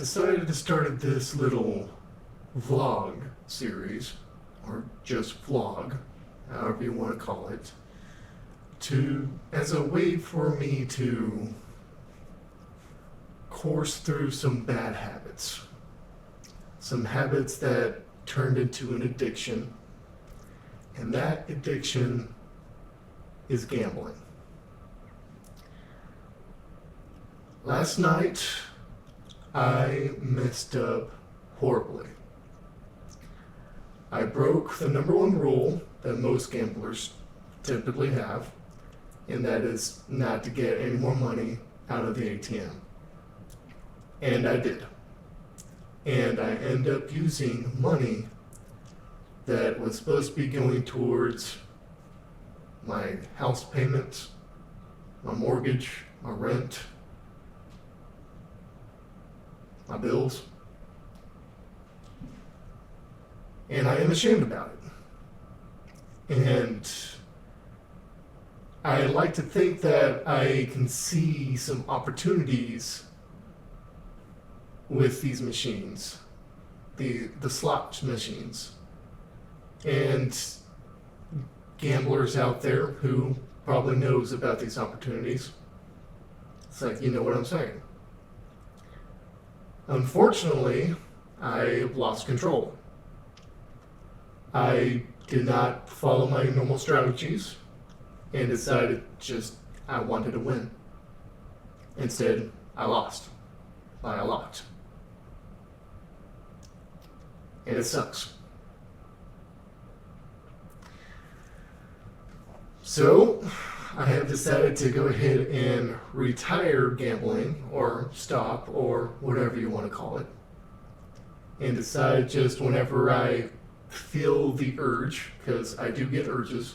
decided to start this little vlog series, or just vlog, however you want to call it, as a way for me to course through some bad habits. Some habits that turned into an addiction, and that addiction is gambling. Last night, I messed up horribly. I broke the number one rule that most gamblers typically have, and that is not to get any more money out of the ATM. And I did. And I ended up using money that was supposed to be going towards my house payments, my mortgage, my rent, my bills. And I am ashamed about it. And I like to think that I can see some opportunities with these machines, the slot machines, and gamblers out there who probably knows about these opportunities. It's like, you know what I'm saying. Unfortunately, I lost control. I did not follow my normal strategies and decided I wanted to win. Instead, I lost by a lot. And it sucks. So, I have decided to go ahead and retire gambling, or stop, or whatever you want to call it. And decide just whenever I feel the urge, because I do get urges,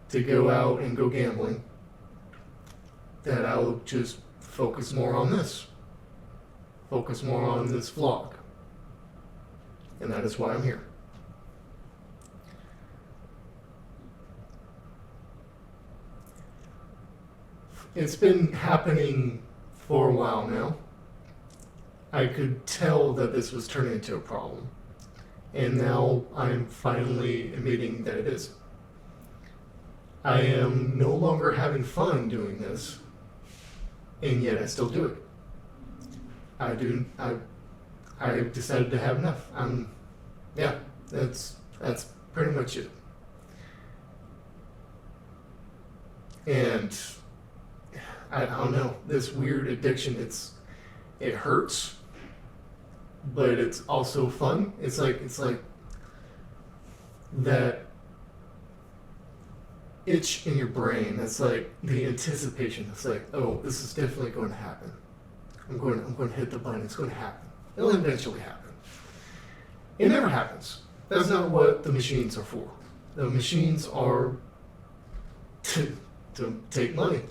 to go out and go gambling, that I'll just focus more on this. Focus more on this vlog. And that is why I'm here. It's been happening for a while now. I could tell that this was turning into a problem. And now I'm finally admitting that it is. I am no longer having fun doing this, and yet I still do it. I've decided to have enough. That's pretty much it. And I don't know, this weird addiction, it hurts, but it's also fun. It's like that itch in your brain. It's like the anticipation. It's like, oh, this is definitely going to happen. I'm going to hit the button. It's going to happen. It'll eventually happen. It never happens. That's not what the machines are for. The machines are to take money.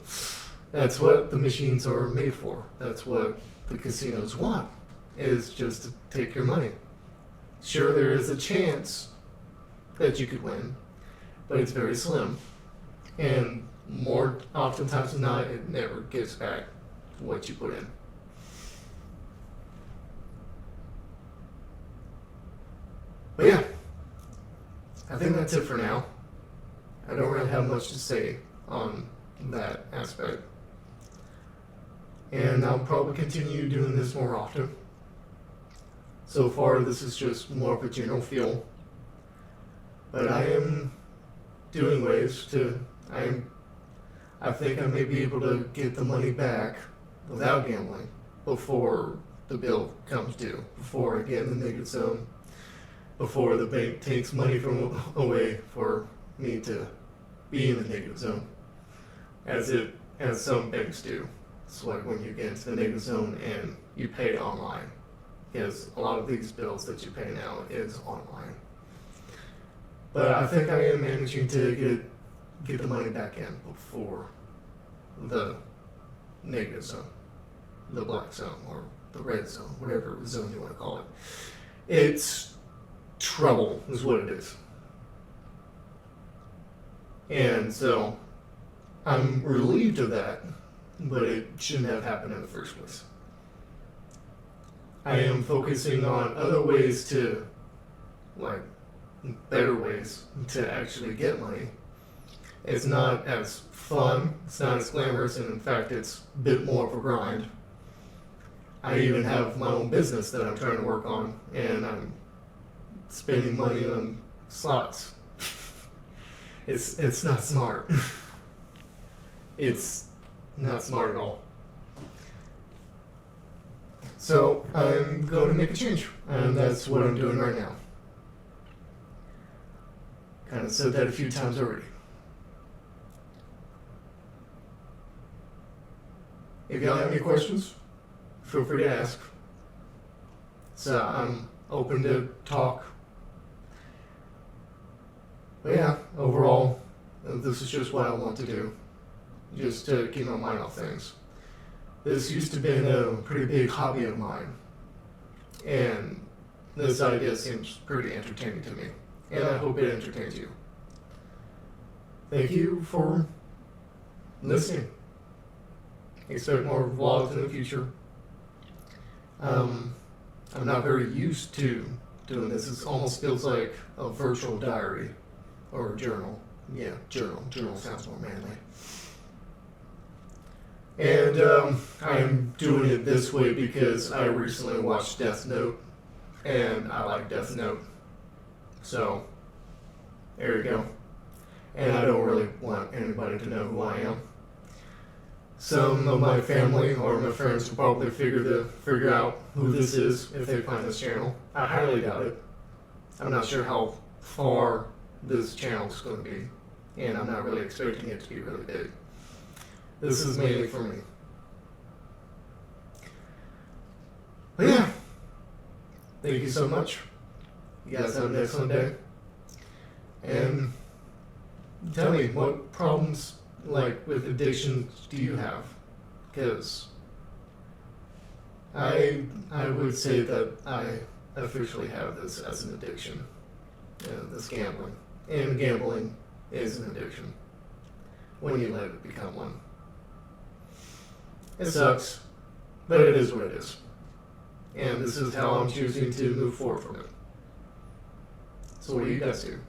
That's what the machines are made for. That's what the casinos want, is just to take your money. Sure, there is a chance that you could win, but it's very slim. And more oftentimes than not, it never gives back what you put in. But yeah, I think that's it for now. I don't really have much to say on that aspect. And I'll probably continue doing this more often. So far, this is just more of a general feel. But I am doing ways to, I think I may be able to get the money back without gambling before the bill comes due, before I get in the negative zone, before the bank takes money from away for me to be in the negative zone, as some banks do. It's like when you get into the negative zone and you pay online, because a lot of these bills that you pay now is online. But I think I am managing to get the money back in before the negative zone, the black zone, or the red zone, whatever zone you want to call it. It's trouble is what it is. And so I'm relieved of that, but it shouldn't have happened in the first place. I am focusing on other ways to, like, better ways to actually get money. It's not as fun, it's not as glamorous, and in fact, it's a bit more of a grind. I even have my own business that I'm trying to work on, and I'm spending money on slots. It's not smart. It's not smart at all. So I'm going to make a change, and that's what I'm doing right now. Kind of said that a few times already. If y'all have any questions, feel free to ask. So I'm open to talk. But yeah, overall, this is just what I want to do. Just to keep my mind off things. This used to be a pretty big hobby of mine. And this idea seems pretty entertaining to me. And I hope it entertains you. Thank you for listening. Expect more vlogs in the future. I'm not very used to doing this. It almost feels like a virtual diary or a journal. Yeah, journal. Journal sounds more manly. And I'm doing it this way because I recently watched Death Note, and I like Death Note. So, there you go. And I don't really want anybody to know who I am. Some of my family or my friends will probably figure out who this is if they find this channel. I highly doubt it. I'm not sure how far this channel is going to be, and I'm not really expecting it to be really big. This is mainly for me. But yeah, thank you so much. You guys have an excellent day. And tell me, what problems, like, with addiction do you have? Because I would say that I officially have this as an addiction. This gambling. And gambling is an addiction when you let it become one. It sucks, but it is what it is. And this is how I'm choosing to move forward from it. So what do you guys do?